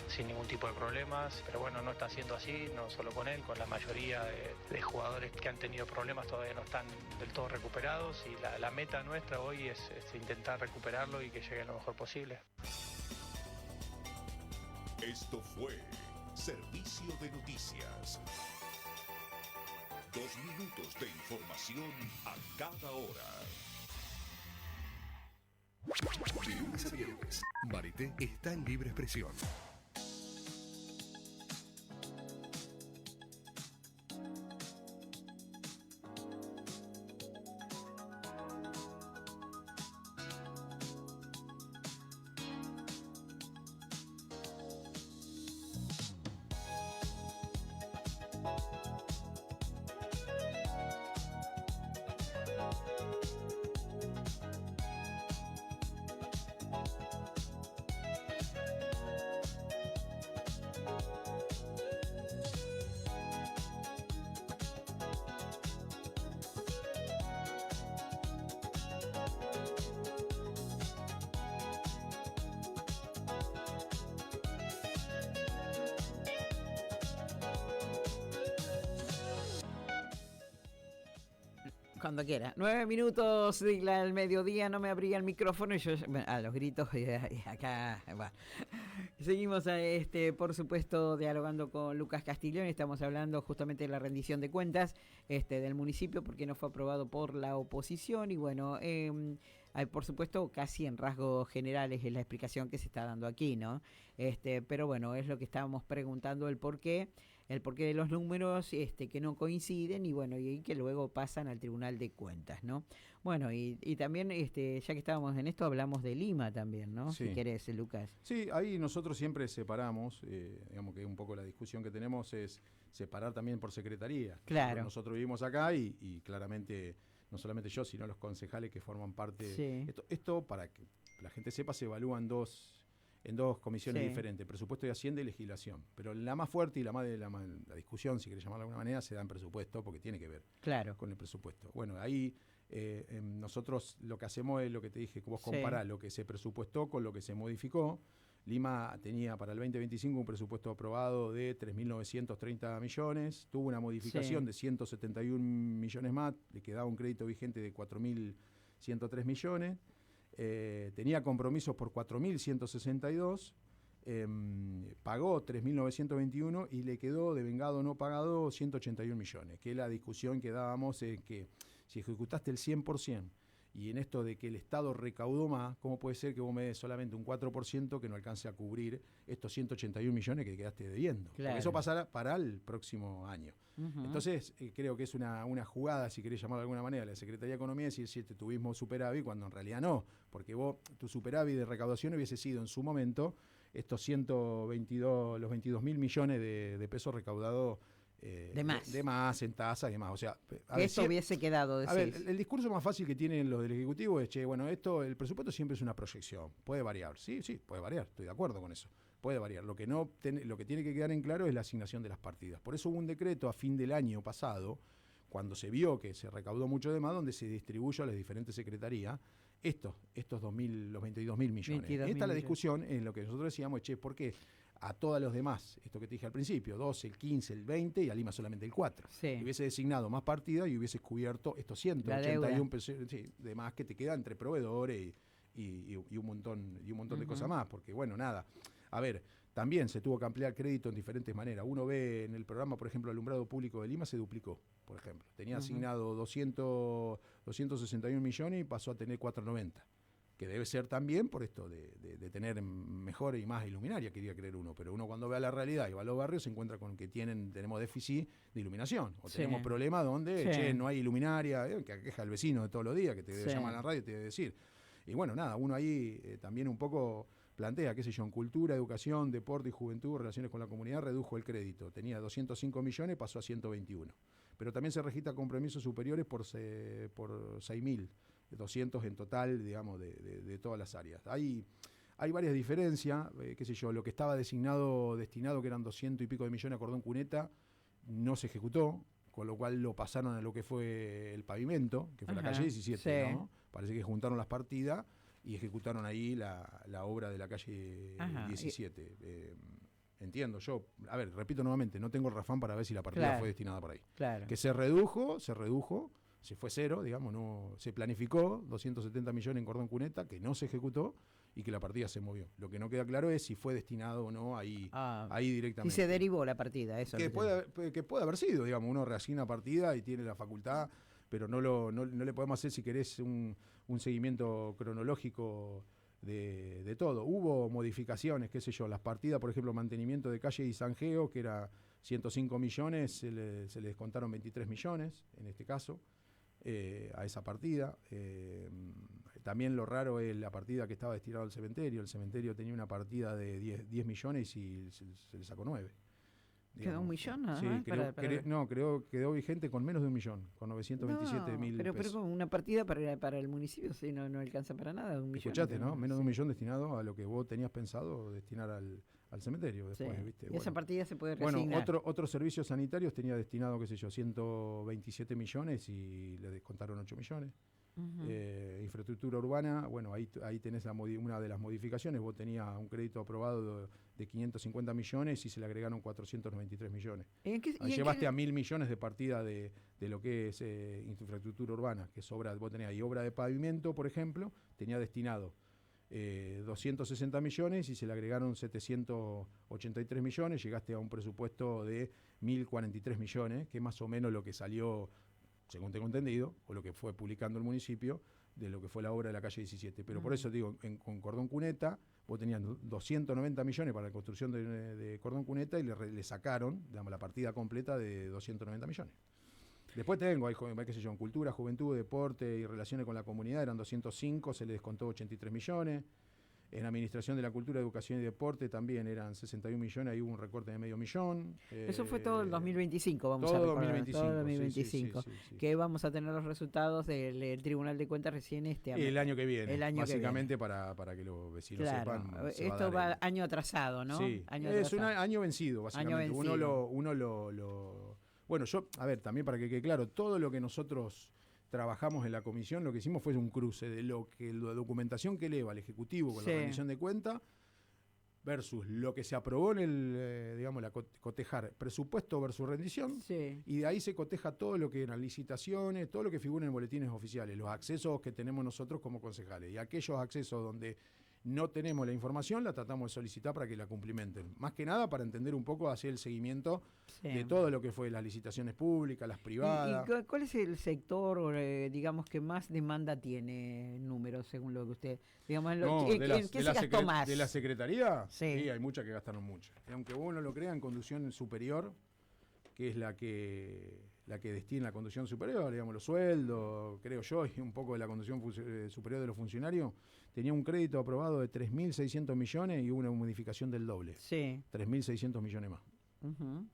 sin ningún tipo de problemas, pero bueno, no está siendo así, no solo con él, con la mayoría de jugadores que han tenido problemas todavía no están del todo recuperados y la meta nuestra hoy es intentar recuperarlo y que llegue lo mejor posible. Esto fue Servicio de Noticias. 2 minutos de información a cada hora. De lunes a viernes, Marité está en libre expresión. Cuando quiera. 9 minutos del mediodía, no me abría el micrófono y yo a los gritos y acá, bueno. Seguimos por supuesto dialogando con Lucas Castiglioni. Estamos hablando justamente de la rendición de cuentas del municipio porque no fue aprobado por la oposición y bueno, por supuesto casi en rasgos generales es la explicación que se está dando aquí, ¿no? Pero bueno, es lo que estábamos preguntando, el porqué de los números que no coinciden y bueno, y que luego pasan al Tribunal de Cuentas, ¿no? Bueno, y también, ya que estábamos en esto, hablamos de Lima también, ¿no? Sí. Si querés, Lucas. Sí, ahí nosotros siempre separamos, digamos que un poco la discusión que tenemos es separar también por secretaría. Claro. Nosotros vivimos acá y claramente, no solamente yo, sino los concejales que forman parte. Sí. Esto, para que la gente sepa, se evalúa en dos comisiones diferentes, presupuesto de Hacienda y legislación. Pero la más fuerte y la discusión, si querés llamarla de alguna manera, se da en presupuesto porque tiene que ver con el presupuesto. Bueno, ahí nosotros lo que hacemos es lo que te dije, que vos comparás lo que se presupuestó con lo que se modificó. Lima tenía para el 2025 un presupuesto aprobado de 3.930 millones, tuvo una modificación de 171 millones más, le quedaba un crédito vigente de 4.103 millones. Tenía compromisos por 4.162, pagó 3.921 y le quedó devengado no pagado 181 millones, que es la discusión que dábamos, que si ejecutaste el 100% y en esto de que el Estado recaudó más, ¿cómo puede ser que vos me des solamente un 4% que no alcance a cubrir estos 181 millones que quedaste debiendo? Claro. Porque eso pasará para el próximo año. Uh-huh. Entonces, creo que es una jugada, si querés llamarlo de alguna manera, la Secretaría de Economía decir si tuvimos superávit, cuando en realidad no, porque vos, tu superávit de recaudación hubiese sido en su momento estos los 22.000 millones de pesos recaudados de más en tasas y demás. O sea, eso hubiese quedado. A ver, el discurso más fácil que tienen los del Ejecutivo es, el presupuesto siempre es una proyección, puede variar. Sí, puede variar, estoy de acuerdo con eso. puede variar. Lo que tiene que quedar en claro es la asignación de las partidas. Por eso hubo un decreto a fin del año pasado, cuando se vio que se recaudó mucho de más, donde se distribuyó a las diferentes secretarías los 22.000 millones. Esta es la discusión en lo que nosotros decíamos, ¿por qué a todos los demás, esto que te dije al principio, 12, el 15, el 20 y a Lima solamente el 4? Sí. Hubiese designado más partidas y hubiese cubierto estos 181 pesos de más que te queda entre proveedores y un montón de cosas más, porque bueno, nada. A ver, también se tuvo que ampliar crédito en diferentes maneras. Uno ve en el programa, por ejemplo, Alumbrado Público de Lima se duplicó, por ejemplo. Tenía asignado 261 millones y pasó a tener 490. Que debe ser también por esto de tener mejor y más iluminaria, quería creer uno. Pero uno cuando ve a la realidad y va a los barrios se encuentra con que tenemos déficit de iluminación. O tenemos problemas donde, no hay iluminaria, que queja el vecino de todos los días, que te debe llamar a la radio y te debe decir. Y bueno, nada, uno ahí también un poco plantea, qué sé yo, en cultura, educación, deporte y juventud, relaciones con la comunidad, redujo el crédito. Tenía 205 millones, pasó a 121. Pero también se registra compromisos superiores por 6.200 en total, digamos, de todas las áreas. Hay varias diferencias, qué sé yo, lo que estaba destinado, que eran 200 y pico de millones a Cordón Cuneta, no se ejecutó, con lo cual lo pasaron a lo que fue el pavimento, que fue la calle 17, ¿no? Parece que juntaron las partidas y ejecutaron ahí la obra de la calle 17. Entiendo, yo, a ver, repito nuevamente, no tengo el refrán para ver si la partida fue destinada por ahí. Claro. Que se redujo, se fue cero, digamos, no se planificó 270 millones en Cordón Cuneta, que no se ejecutó y que la partida se movió. Lo que no queda claro es si fue destinado o no ahí directamente. Si se derivó la partida, eso. Que puede haber sido, digamos, uno reasigna partida y tiene la facultad, pero no le podemos hacer, si querés, un seguimiento cronológico de todo. Hubo modificaciones, qué sé yo, las partidas, por ejemplo, mantenimiento de calle y zanjeo, que era 105 millones, se le descontaron 23 millones, en este caso, a esa partida. También lo raro es la partida que estaba destinada al cementerio. El cementerio tenía una partida de 10 millones y se le sacó 9. ¿Quedó 1 millón nada sí, más? Quedó vigente con menos de 1 millón, con 927.000 pero pesos. con una partida para el municipio sí, no alcanza para nada, 1 millón. Escuchate, ¿no? Menos de 1 millón destinado a lo que vos tenías pensado destinar al cementerio después, ¿viste? Y esa partida se puede reasignar. Bueno, otros servicios sanitarios tenía destinado, qué sé yo, 127 millones y le descontaron 8 millones. Infraestructura urbana, bueno, ahí tenés una de las modificaciones. Vos tenías un crédito aprobado de 550 millones y se le agregaron 493 millones. Ahí llevaste a 1.000 millones de partida de lo que es infraestructura urbana, que sobra. Vos tenés ahí obra de pavimento, por ejemplo, tenía destinado 260 millones y se le agregaron 783 millones, llegaste a un presupuesto de 1.043 millones, que es más o menos lo que salió, según tengo entendido, o lo que fue publicando el municipio, de lo que fue la obra de la calle 17. Pero por eso digo, con Cordón Cuneta, vos tenías 290 millones para la construcción de Cordón Cuneta y le sacaron, digamos, la partida completa de 290 millones. Después tengo, qué sé yo, en cultura, juventud, deporte y relaciones con la comunidad, eran 205, se le descontó 83 millones. En administración de la cultura, educación y deporte también eran 61 millones, ahí hubo un recorte de medio millón. Eso fue todo el 2025, vamos a recordar. Todo el 2025, sí. Que vamos a tener los resultados del Tribunal de Cuentas recién este año. El año que viene, básicamente para que los vecinos sepan. Esto va año atrasado, ¿no? Sí, es un año vencido, básicamente. Año vencido. Bueno, a ver, también para que quede claro, todo lo que nosotros trabajamos en la comisión, lo que hicimos fue un cruce de la documentación que eleva el Ejecutivo con la rendición de cuenta versus lo que se aprobó en la cotejar presupuesto versus rendición, y de ahí se coteja todo lo que en las licitaciones, todo lo que figura en boletines oficiales, los accesos que tenemos nosotros como concejales, y aquellos accesos donde no tenemos la información, la tratamos de solicitar para que la cumplimenten. Más que nada para entender un poco, hacer el seguimiento de todo lo que fue las licitaciones públicas, las privadas. ¿Y cuál es el sector, digamos, que más demanda tiene números, según lo que usted... digamos, ¿qué se gastó más? ¿De la Secretaría? Sí, hay muchas que gastaron mucho. Y aunque vos no lo creas, en conducción superior, que es la que destina la conducción superior, digamos, los sueldos, creo yo, y un poco de la conducción superior de los funcionarios, tenía un crédito aprobado de 3.600 millones y hubo una modificación del doble. Sí. 3.600 millones más.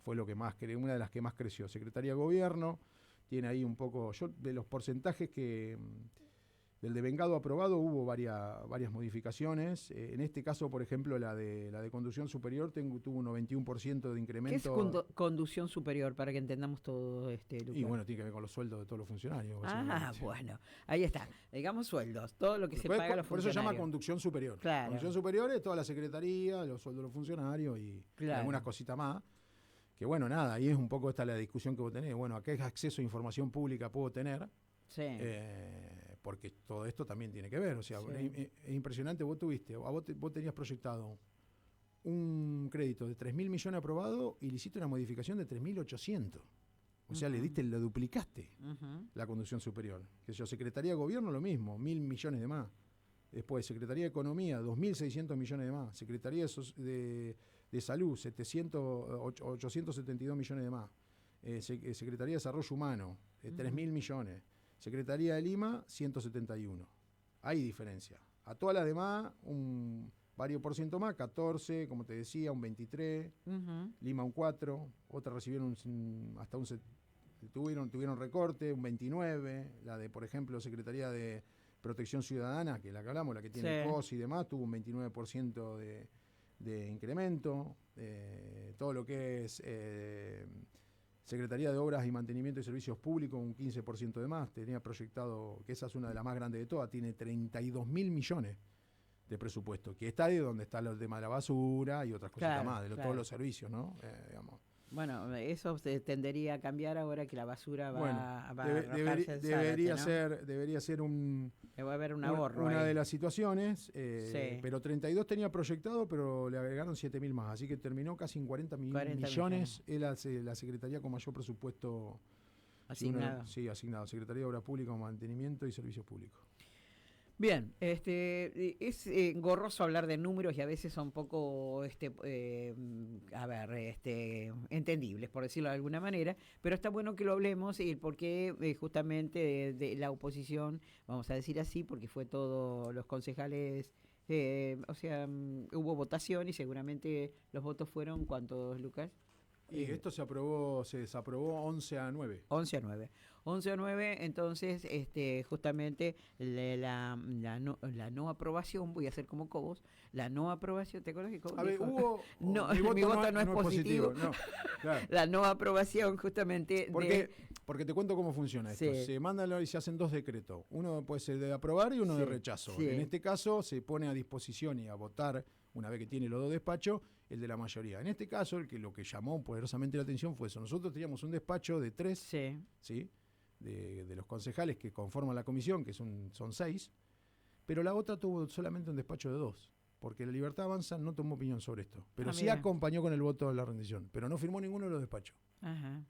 Fue lo que más una de las que más creció. Secretaría de Gobierno tiene ahí un poco, yo de los porcentajes que Del devengado aprobado hubo varias modificaciones. En este caso, por ejemplo, la de conducción superior tuvo un 91% de incremento. ¿Qué es conducción superior, para que entendamos todo, Lucas? Y bueno, tiene que ver con los sueldos de todos los funcionarios. Bueno, ahí está. Digamos sueldos, todo lo que se paga a los funcionarios. Por eso se llama conducción superior. Claro. Conducción superior es toda la secretaría, los sueldos de los funcionarios y algunas cositas más. Que bueno, nada, ahí es un poco esta la discusión que vos tenés. Bueno, ¿a qué acceso a información pública puedo tener? Sí. Porque todo esto también tiene que ver. O sea, es impresionante. Vos tenías proyectado un crédito de 3.000 millones aprobado y le hiciste una modificación de 3.800. O sea, le duplicaste la conducción superior. Que yo, Secretaría de Gobierno, lo mismo, 1.000 millones de más. Después, Secretaría de Economía, 2.600 millones de más. Secretaría de Salud, 872 millones de más. Secretaría de Desarrollo Humano, 3.000 millones. Secretaría de Lima, 171. Hay diferencia. A todas las demás, un varios por ciento más, 14, como te decía, un 23, Lima un 4, otras recibieron tuvieron recorte, un 29, la de, por ejemplo, Secretaría de Protección Ciudadana, que es la que hablamos, la que tiene COS y demás, tuvo un 29% de incremento, todo lo que es Secretaría de Obras y Mantenimiento y Servicios Públicos, un 15% de más. Tenía proyectado, que esa es una de las más grandes de todas, tiene 32.000 millones de presupuesto, que está ahí donde está el tema de la basura y otras cositas más, todos los servicios, ¿no? Digamos. Bueno, eso se tendería a cambiar ahora que la basura va a debería ser va a haber un ahorro una ahí. de las situaciones, pero 32 tenía proyectado, pero le agregaron 7.000 más, así que terminó casi en 40 millones. Es la Secretaría con mayor presupuesto asignado. Asignado. Secretaría de Obras Públicas, Mantenimiento y Servicios Públicos. Bien, es engorroso hablar de números y a veces son poco, entendibles, por decirlo de alguna manera, pero está bueno que lo hablemos y el porqué justamente de la oposición, vamos a decir así, porque fue todos los concejales, hubo votación y seguramente los votos fueron, ¿cuántos, Lucas? Y esto se desaprobó 11-9. 11-9. 11-9, entonces, justamente la no aprobación, voy a hacer como Cobos, la no aprobación, ¿te acuerdas que Cobos dijo? Mi voto no es positivo. No, claro. La no aprobación, justamente. Porque te cuento cómo funciona esto. Se mandan y se hacen dos decretos. Uno puede ser de aprobar y uno de rechazo. En este caso, se pone a disposición y a votar, una vez que tiene los dos despachos, el de la mayoría. En este caso, lo que llamó poderosamente la atención fue eso. Nosotros teníamos un despacho de 3, ¿sí? De los concejales que conforman la comisión, que son 6, pero la otra tuvo solamente un despacho de 2, porque la Libertad Avanza no tomó opinión sobre esto, pero sí acompañó con el voto de la rendición, pero no firmó ninguno de los despachos. Ajá.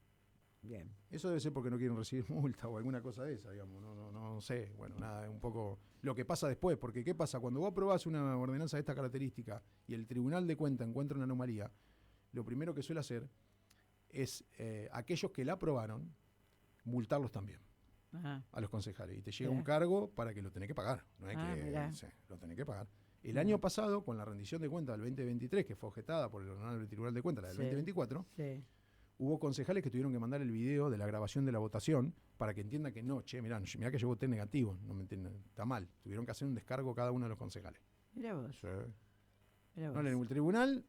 Bien. Eso debe ser porque no quieren recibir multa o alguna cosa de esa, digamos, no sé, bueno, nada, un poco lo que pasa después, porque ¿qué pasa? Cuando vos aprobás una ordenanza de esta característica y el Tribunal de Cuentas encuentra una anomalía, lo primero que suele hacer es aquellos que la aprobaron, multarlos también. Ajá. A los concejales. Y te llega un cargo para que lo tenés que pagar. No es lo tenés que pagar. El año pasado, con la rendición de cuentas del 2023, que fue objetada por el Honorable Tribunal de Cuentas, la del 2024, hubo concejales que tuvieron que mandar el video de la grabación de la votación para que entiendan que no, mirá que yo voté negativo, no me entienden, está mal. Tuvieron que hacer un descargo cada uno de los concejales. Mirá vos. No, el tribunal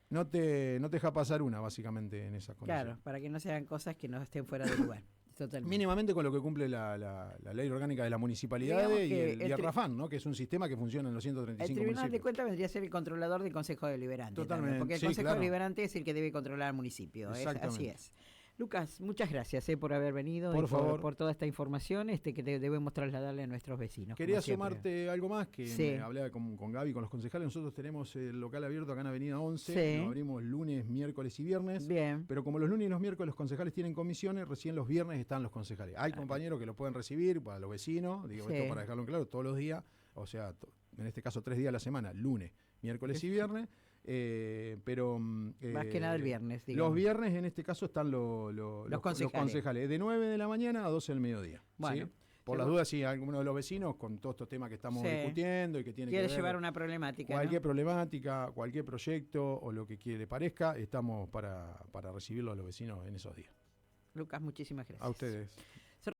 no te deja pasar una, básicamente, en esas condiciones. Claro, para que no se hagan cosas que no estén fuera de lugar. Totalmente. Mínimamente con lo que cumple la ley orgánica de la municipalidad y el RAFAN, ¿no? Que es un sistema que funciona en los 135 municipios. El Tribunal de Cuentas vendría a ser el controlador del Consejo Deliberante. Totalmente. Porque el Consejo Deliberante es el que debe controlar al municipio. Así es. Lucas, muchas gracias por haber venido por toda esta información que debemos trasladarle a nuestros vecinos. Quería sumarte algo más, que hablaba con Gaby, con los concejales. Nosotros tenemos el local abierto acá en Avenida 11, lo abrimos lunes, miércoles y viernes. Bien. Pero como los lunes y los miércoles los concejales tienen comisiones, recién los viernes están los concejales. Hay compañeros que lo pueden recibir para los vecinos, esto para dejarlo en claro, todos los días, o sea, en este caso 3 días a la semana, lunes, miércoles y viernes. Pero más que nada el viernes, digamos. Los viernes en este caso están los concejales de 9 de la mañana a 12 del mediodía. Bueno, ¿sí? Por las dudas, si alguno de los vecinos con todos estos temas que estamos discutiendo y que tiene quiere que ver llevar una problemática, cualquier problemática, cualquier proyecto o lo que le parezca, estamos para recibirlo a los vecinos en esos días. Lucas, muchísimas gracias. A ustedes.